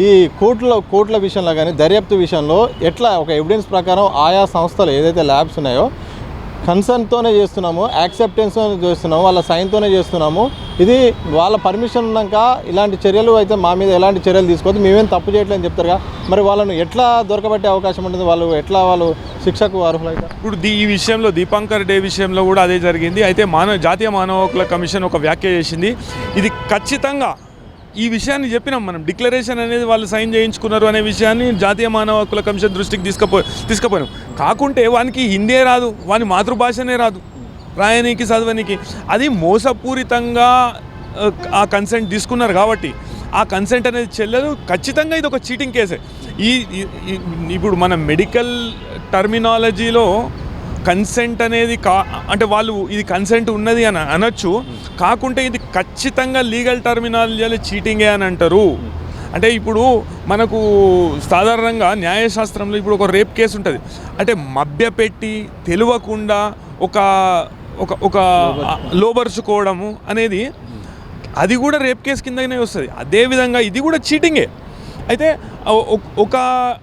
ఈ కోర్టుల విషయంలో కానీ దర్యాప్తు విషయంలో ఎట్లా ఒక ఎవిడెన్స్ ప్రకారం ఆయా సంస్థలు ఏదైతే ల్యాబ్స్ ఉన్నాయో కన్సర్న్తోనే చేస్తున్నాము, యాక్సెప్టెన్స్తోనే చేస్తున్నాము, వాళ్ళ సైన్తోనే చేస్తున్నాము. ఇది వాళ్ళ పర్మిషన్ ఉన్నాక ఇలాంటి చర్యలు అయితే మా మీద ఎలాంటి చర్యలు తీసుకోవద్దు, మేమేం తప్పు చేయట్లేదని చెప్తారుగా. మరి వాళ్ళను ఎట్లా దొరకబట్టే అవకాశం ఉంటుంది, వాళ్ళు శిక్షకు అర్హులైతారు? ఇప్పుడు ఈ విషయంలో దీపాంకర్ డే విషయంలో కూడా అదే జరిగింది. అయితే జాతీయ మానవ హక్కుల కమిషన్ ఒక వ్యాఖ్య చేసింది. ఇది ఖచ్చితంగా ఈ విషయాన్ని చెప్పినాం మనం, డిక్లరేషన్ అనేది వాళ్ళు సైన్ చేయించుకున్నారు అనే విషయాన్ని జాతీయ మానవ హక్కుల కమిషన్ దృష్టికి తీసుకుపోయాం. కాకుంటే వానికి హిందీ రాదు, వాని మాతృభాషనే రాదు రాయనీకి చదవనికి. అది మోసపూరితంగా ఆ కన్సెంట్ తీసుకున్నారు కాబట్టి ఆ కన్సెంట్ అనేది చెల్లదు. ఖచ్చితంగా ఇది ఒక చీటింగ్ కేసే. ఇప్పుడు మన మెడికల్ టర్మినాలజీలో కన్సెంట్ అనేది అంటే వాళ్ళు ఇది కన్సెంట్ ఉన్నది అని అనొచ్చు, కాకుంటే ఇది ఖచ్చితంగా లీగల్ టర్మినాలజీలో చీటింగే అని అంటారు. అంటే ఇప్పుడు మనకు సాధారణంగా న్యాయశాస్త్రంలో ఇప్పుడు ఒక రేప్ కేసు ఉంటుంది, అంటే మభ్యపెట్టి తెలియకుండా ఒక లోబరుచుకోవడము అనేది అది కూడా రేప్ కేసు కిందనే వస్తుంది. అదేవిధంగా ఇది కూడా చీటింగే. అయితే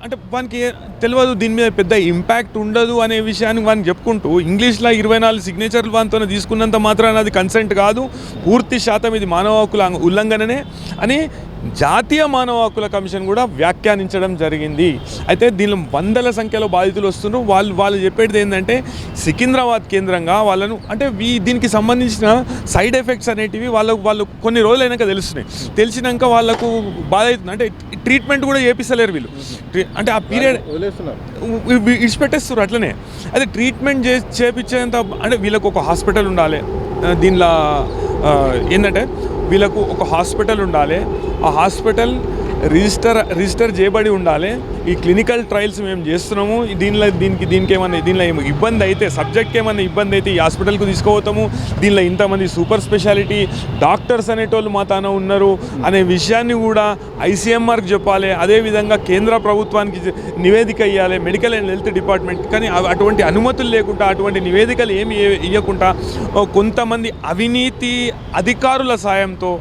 అంటే వానికి తెలియదు, దీని మీద పెద్ద ఇంపాక్ట్ ఉండదు అనే విషయాన్ని వానికి చెప్పుకుంటూ ఇంగ్లీష్లో 24 సిగ్నేచర్లు వానితో తీసుకున్నంత మాత్రాన అది కన్సెంట్ కాదు, పూర్తి శాతం ఇది మానవ హక్కుల ఉల్లంఘననే అని జాతీయ మానవ హక్కుల కమిషన్ కూడా వ్యాఖ్యానించడం జరిగింది. అయితే దీనిలో వందల సంఖ్యలో బాధితులు వస్తున్నారు. వాళ్ళు చెప్పేది ఏంటంటే సికింద్రాబాద్ కేంద్రంగా వాళ్ళను అంటే దీనికి సంబంధించిన సైడ్ ఎఫెక్ట్స్ అనేటివి వాళ్ళు కొన్ని రోజులైనాక తెలుస్తున్నాయి. తెలిసినాక వాళ్ళకు బాధ అవుతుంది. అంటే ట్రీట్మెంట్ కూడా చేపిస్తలేరు వీళ్ళు. అంటే ఆ పీరియడ్ ఇడిచిపెట్టేస్తారు అట్లనే. అదే ట్రీట్మెంట్ చేపించేంత అంటే వీళ్ళకు ఒక హాస్పిటల్ ఉండాలి. దీనిలో ఏంటంటే వీళ్ళకు ఒక హాస్పిటల్ ఉండాలి, ఆ హాస్పిటల్ రిజిస్టర్ చేయబడి ఉండాలి. ఈ క్లినికల్ ట్రయల్స్ మేము చేస్తున్నాము, దీనికి ఏమన్నా ఇబ్బంది అయితే, సబ్జెక్ట్కి ఏమన్నా ఇబ్బంది అయితే ఈ హాస్పిటల్కు తీసుకుపోతాము. దీనిలో ఇంతమంది సూపర్ స్పెషాలిటీ డాక్టర్స్ అనేటోళ్ళు మా తాన ఉన్నారు అనే విషయాన్ని కూడా ICMRకి చెప్పాలి. అదేవిధంగా కేంద్ర ప్రభుత్వానికి నివేదిక ఇవ్వాలి, మెడికల్ అండ్ హెల్త్ డిపార్ట్మెంట్. కానీ అటువంటి అనుమతులు లేకుండా, అటువంటి నివేదికలు ఏమి ఇవ్వకుండా కొంతమంది అవినీతి అధికారుల సాయంతో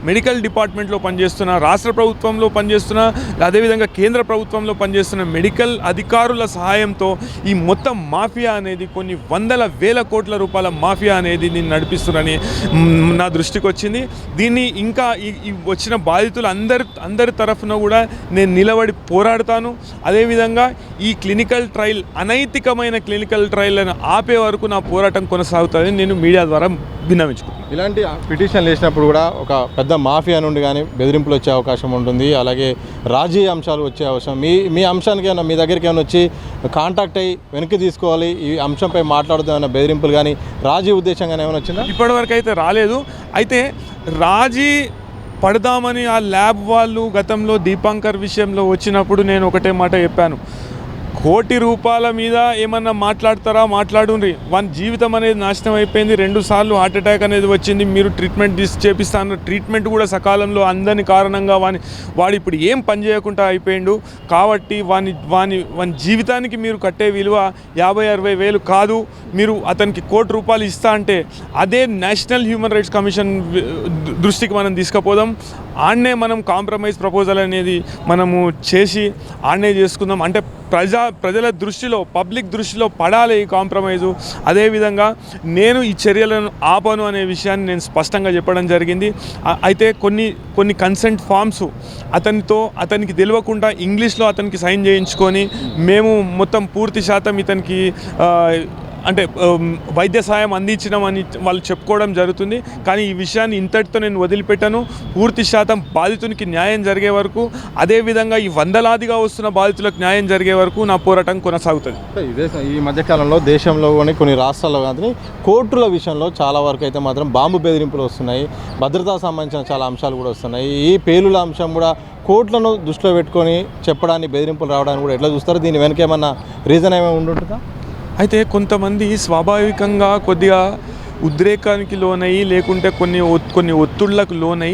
మెడికల్ డిపార్ట్మెంట్లో పనిచేస్తున్న, రాష్ట్ర ప్రభుత్వంలో పనిచేస్తున్న, అదేవిధంగా కేంద్ర ప్రభుత్వంలో పనిచేస్తున్న మెడికల్ అధికారుల సహాయంతో ఈ మొత్తం మాఫియా అనేది కొన్ని వందల వేల కోట్ల రూపాయల మాఫియా అనేది దీన్ని నడిపిస్తున్నారని నా దృష్టికి వచ్చింది. దీన్ని ఇంకా ఈ వచ్చిన బాధితులు అందరి తరఫున కూడా నేను నిలబడి పోరాడతాను. అదేవిధంగా ఈ క్లినికల్ ట్రయల్, అనైతికమైన క్లినికల్ ట్రయల్ని ఆపే వరకు నా పోరాటం కొనసాగుతుంది. నేను మీడియా ద్వారా విన్నవించుకుంటున్నాను. ఇలాంటి పిటిషన్లు వేసినప్పుడు కూడా ఒక పెద్ద మాఫియా నుండి కానీ బెదిరింపులు వచ్చే అవకాశం ఉంటుంది, అలాగే రాజీ అంశాలు వచ్చే అవకాశం. మీ అంశానికి ఏమైనా మీ దగ్గరికి ఏమైనా వచ్చి కాంటాక్ట్ అయ్యి వెనక్కి తీసుకోవాలి, ఈ అంశంపై మాట్లాడుతామన్న బెదిరింపులు కానీ రాజీ ఉద్దేశంగానే ఏమైనా వచ్చిందా? ఇప్పటివరకు అయితే రాలేదు. అయితే రాజీ పడదామని ఆ ల్యాబ్ వాళ్ళు గతంలో దీపాంకర్ విషయంలో వచ్చినప్పుడు నేను ఒకటే మాట చెప్పాను, ₹1,00,00,000 మీద ఏమన్నా మాట్లాడతారా, మాట్లాడుండ్రి. వాని జీవితం అనేది నాశనం అయిపోయింది. 2 సార్లు హార్ట్ అటాక్ అనేది వచ్చింది. మీరు ట్రీట్మెంట్ చేపిస్తాను, ట్రీట్మెంట్ కూడా సకాలంలో అందని కారణంగా వాడు ఇప్పుడు ఏం పని చేయకుండా అయిపోయిండు. కాబట్టి వాని జీవితానికి మీరు కట్టే విలువ 50-60 వేలు కాదు, మీరు అతనికి ₹1,00,00,000 ఇస్తా అంటే అదే నేషనల్ హ్యూమన్ రైట్స్ కమిషన్ దృష్టికి మనం తీసుకుపోదాం. ఆడనే మనం కాంప్రమైజ్ ప్రపోజల్ అనేది మనము చేసి ఆడనే చేసుకుందాం. అంటే ప్రజల దృష్టిలో, పబ్లిక్ దృష్టిలో పడాలి ఈ కాంప్రమైజు. అదేవిధంగా నేను ఈ చర్యలను ఆపను అనే విషయాన్ని నేను స్పష్టంగా చెప్పడం జరిగింది. అయితే కొన్ని కన్సెంట్ ఫామ్స్ అతనికి తెలియకుండా ఇంగ్లీష్లో అతనికి సైన్ చేయించుకొని మేము మొత్తం పూర్తి శాతం ఇతనికి అంటే వైద్య సాయం అందించినామని వాళ్ళు చెప్పుకోవడం జరుగుతుంది. కానీ ఈ విషయాన్ని ఇంతటితో నేను వదిలిపెట్టాను. పూర్తి శాతం బాధితునికి న్యాయం జరిగే వరకు, అదేవిధంగా ఈ వందలాదిగా వస్తున్న బాధితులకు న్యాయం జరిగే వరకు నా పోరాటం కొనసాగుతుంది. ఈ మధ్యకాలంలో దేశంలో కొన్ని రాష్ట్రాల్లో కానీ కోర్టుల విషయంలో చాలా వరకు అయితే మాత్రం బాంబు బెదిరింపులు వస్తున్నాయి, భద్రతా సంబంధించిన చాలా అంశాలు కూడా వస్తున్నాయి. ఈ పేలుల అంశం కూడా కోర్టులను దృష్టిలో పెట్టుకొని చెప్పడానికి, బెదిరింపులు రావడానికి కూడా ఎట్లా చూస్తారు? దీని వెనక ఏమన్నా రీజన్ ఏమైనా ఉంటుందా? అయితే కొంతమంది స్వాభావికంగా కొద్దిగా ఉద్రేకానికి లోనయ్యి, లేకుంటే కొన్ని ఒత్తిళ్లకు లోనై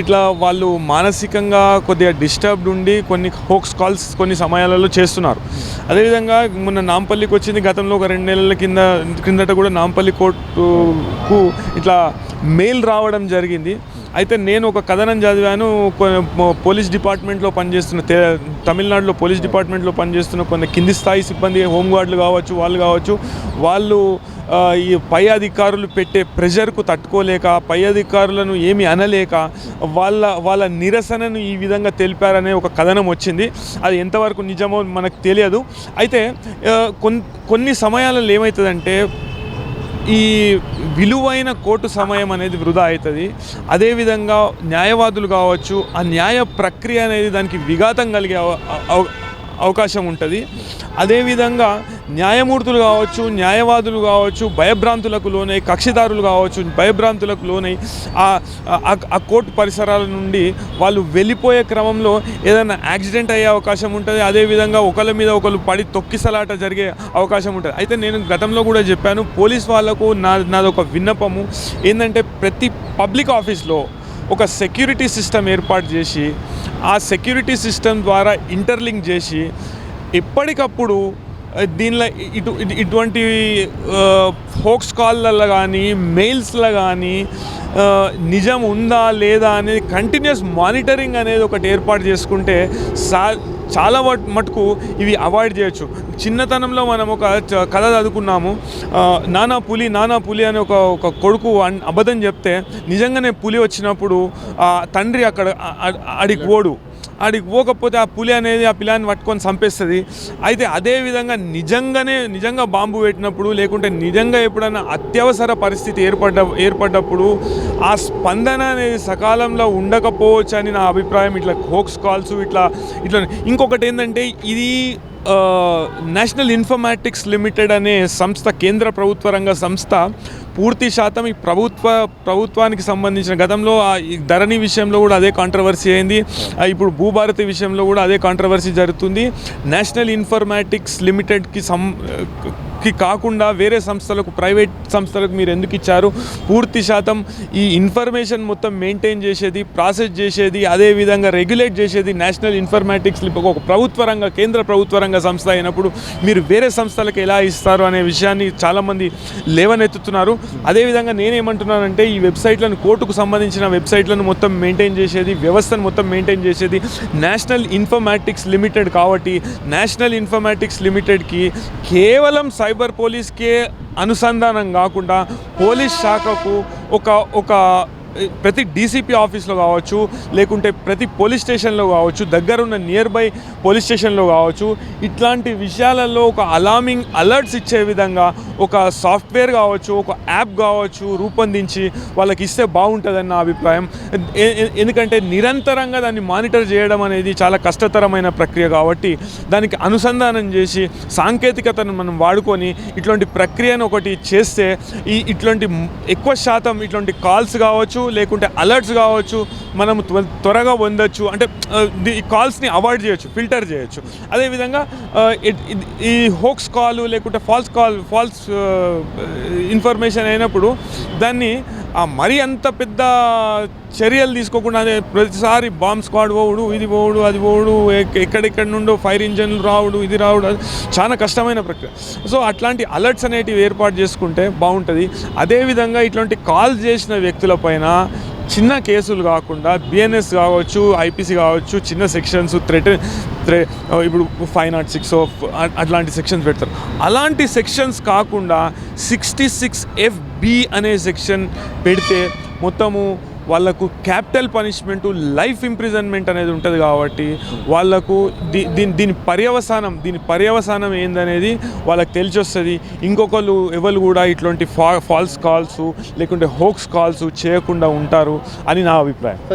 ఇట్లా వాళ్ళు మానసికంగా కొద్దిగా డిస్టర్బ్డ్ ఉండి కొన్ని హోక్స్ కాల్స్ కొన్ని సమయాలలో చేస్తున్నారు. అదేవిధంగా మొన్న నాంపల్లికి వచ్చింది, గతంలో ఒక 2 నెలల కిందట కూడా నాంపల్లి కోర్టుకు ఇట్లా మెయిల్ రావడం జరిగింది. అయితే నేను ఒక కథనం చదివాను, పోలీస్ డిపార్ట్మెంట్లో పనిచేస్తున్న తమిళనాడులో పోలీస్ డిపార్ట్మెంట్లో పనిచేస్తున్న కొన్ని కింది స్థాయి సిబ్బంది, హోంగార్డులు కావచ్చు, వాళ్ళు ఈ పై అధికారులు పెట్టే ప్రెషర్కు తట్టుకోలేక, పై అధికారులను ఏమి అనలేక వాళ్ళ నిరసనను ఈ విధంగా తెలిపారనే ఒక కథనం వచ్చింది. అది ఎంతవరకు నిజమో మనకు తెలియదు. అయితే కొన్ని సమయాలలో ఏమవుతుందంటే ఈ విలువైన కోర్టు సమయం అనేది వృధా అవుతుంది. అదేవిధంగా న్యాయవాదులు కావచ్చు, ఆ న్యాయ ప్రక్రియ అనేది దానికి విఘాతం కలిగే అవకాశం ఉంటుంది. అదేవిధంగా న్యాయమూర్తులు కావచ్చు, న్యాయవాదులు కావచ్చు భయభ్రాంతులకు లోనై, కక్షిదారులు కావచ్చు భయభ్రాంతులకు లోనై ఆ కోర్టు పరిసరాల నుండి వాళ్ళు వెళ్ళిపోయే క్రమంలో ఏదైనా యాక్సిడెంట్ అయ్యే అవకాశం ఉంటుంది. అదేవిధంగా ఒకరి మీద ఒకరు పడి తొక్కిసలాట జరిగే అవకాశం ఉంటుంది. అయితే నేను గతంలో కూడా చెప్పాను, పోలీస్ వాళ్ళకు నాదొక విన్నపము ఏంటంటే, ప్రతి పబ్లిక్ ఆఫీస్లో ఒక సెక్యూరిటీ సిస్టమ్ ఏర్పాటు చేసి, ఆ సెక్యూరిటీ సిస్టమ్ ద్వారా ఇంటర్లింక్ చేసి ఎప్పటికప్పుడు దీనిలో ఇటువంటి హోక్స్ కాల్లలో కానీ, మెయిల్స్లో కానీ నిజం ఉందా లేదా అనేది కంటిన్యూస్ మానిటరింగ్ అనేది ఒకటి ఏర్పాటు చేసుకుంటే చాలా మటుకు ఇవి అవాయిడ్ చేయొచ్చు. చిన్నతనంలో మనం ఒక కథ చదువుకున్నాము, నానా పులి అని ఒక కొడుకు అబద్ధం చెప్తే నిజంగానే పులి వచ్చినప్పుడు తండ్రి ఆడికి పోకపోతే ఆ పులి అనేది ఆ పిల్లాన్ని పట్టుకొని చంపేస్తుంది. అయితే అదేవిధంగా నిజంగా బాంబు పెట్టినప్పుడు, లేకుంటే నిజంగా ఎప్పుడైనా అత్యవసర పరిస్థితి ఏర్పడ్డప్పుడు ఆ స్పందన అనేది సకాలంలో ఉండకపోవచ్చు అని నా అభిప్రాయం. ఇట్లా హోక్స్ కాల్స్ ఇట్లా ఇంకొకటి ఏంటంటే, ఇది నేషనల్ ఇన్ఫర్మాటిక్స్ లిమిటెడ్ అనే సంస్థ, కేంద్ర ప్రభుత్వ రంగ సంస్థ పూర్తి శాతం ఈ ప్రభుత్వానికి సంబంధించిన, గతంలో ఈ ధరణి విషయంలో కూడా అదే కాంట్రవర్సీ అయింది, ఇప్పుడు భూభారతి విషయంలో కూడా అదే కాంట్రవర్సీ జరుగుతుంది. నేషనల్ ఇన్ఫర్మాటిక్స్ లిమిటెడ్కి కాకుండా వేరే సంస్థలకు, ప్రైవేట్ సంస్థలకు మీరు ఎందుకు ఇచ్చారు? పూర్తి శాతం ఈ ఇన్ఫర్మేషన్ మొత్తం మెయింటైన్ చేసేది, ప్రాసెస్ చేసేది, అదేవిధంగా రెగ్యులేట్ చేసేది నేషనల్ ఇన్ఫర్మాటిక్స్ ఒక కేంద్ర ప్రభుత్వ రంగ సంస్థ అయినప్పుడు మీరు వేరే సంస్థలకు ఎలా ఇస్తారు అనే విషయాన్ని చాలామంది లేవనెత్తుతున్నారు. అదేవిధంగా నేనేమంటున్నానంటే, ఈ వెబ్సైట్లను, కోర్టుకు సంబంధించిన వెబ్సైట్లను మొత్తం మెయింటైన్ చేసేది, వ్యవస్థను మొత్తం మెయింటైన్ చేసేది నేషనల్ ఇన్ఫర్మాటిక్స్ లిమిటెడ్ కాబట్టి, నేషనల్ ఇన్ఫర్మాటిక్స్ లిమిటెడ్కి కేవలం సైబర్ పోలీస్కే అనుసంధానం కాకుండా పోలీస్ శాఖకు ఒక ప్రతి డీసీపీ ఆఫీస్లో కావచ్చు, లేకుంటే ప్రతి పోలీస్ స్టేషన్లో కావచ్చు, దగ్గరున్న నియర్ బై పోలీస్ స్టేషన్లో కావచ్చు, ఇట్లాంటి విషయాలలో ఒక అలర్ట్స్ ఇచ్చే విధంగా ఒక సాఫ్ట్వేర్ కావచ్చు, ఒక యాప్ కావచ్చు రూపొందించి వాళ్ళకి ఇస్తే బాగుంటుందని నా అభిప్రాయం. ఎందుకంటే నిరంతరంగా దాన్ని మానిటర్ చేయడం అనేది చాలా కష్టతరమైన ప్రక్రియ కాబట్టి, దానికి అనుసంధానం చేసి సాంకేతికతను మనం వాడుకొని ఇట్లాంటి ప్రక్రియను ఒకటి చేస్తే ఇట్లాంటి ఎక్కువ శాతం ఇట్లాంటి కాల్స్ కావచ్చు, లేకుంటే అలర్ట్స్ కావచ్చు మనం త్వరగా పొందొచ్చు. అంటే ఈ కాల్స్ని అవాయిడ్ చేయొచ్చు, ఫిల్టర్ చేయొచ్చు. అదేవిధంగా ఈ హోక్స్ కాల్ లేకుంటే ఫాల్స్ ఇన్ఫర్మేషన్ అయినప్పుడు దాన్ని మరీ అంత పెద్ద చర్యలు తీసుకోకుండా, ప్రతిసారి బాంబ్ స్క్వాడ్ పోవుడు, ఇది పోవుడు, అది పోవుడు, ఎక్కడెక్కడి నుండో ఫైర్ ఇంజన్లు రావుడు, ఇది రావుడు, అది చాలా కష్టమైన ప్రక్రియ. సో అట్లాంటి అలర్ట్స్ అనేటివి ఏర్పాటు చేసుకుంటే బాగుంటుంది. అదేవిధంగా ఇట్లాంటి కాల్ చేసిన వ్యక్తులపైన చిన్న కేసులు కాకుండా బిఎన్ఎస్ కావచ్చు, ఐపీసీ కావచ్చు, చిన్న సెక్షన్స్ ఇప్పుడు 506 అట్లాంటి సెక్షన్స్ పెడతారు. అలాంటి సెక్షన్స్ కాకుండా 66FB అనే సెక్షన్ పెడితే మొత్తము వాళ్ళకు క్యాపిటల్ పనిష్మెంటు, లైఫ్ ఇంప్రిజన్మెంట్ అనేది ఉంటుంది కాబట్టి వాళ్ళకు దీని పర్యవసానం ఏందనేది వాళ్ళకి తెలిసి వస్తుంది. ఎవరు కూడా ఇట్లాంటి ఫాల్స్ కాల్స్ లేకుంటే హోక్స్ కాల్స్ చేయకుండా ఉంటారు అని నా అభిప్రాయం.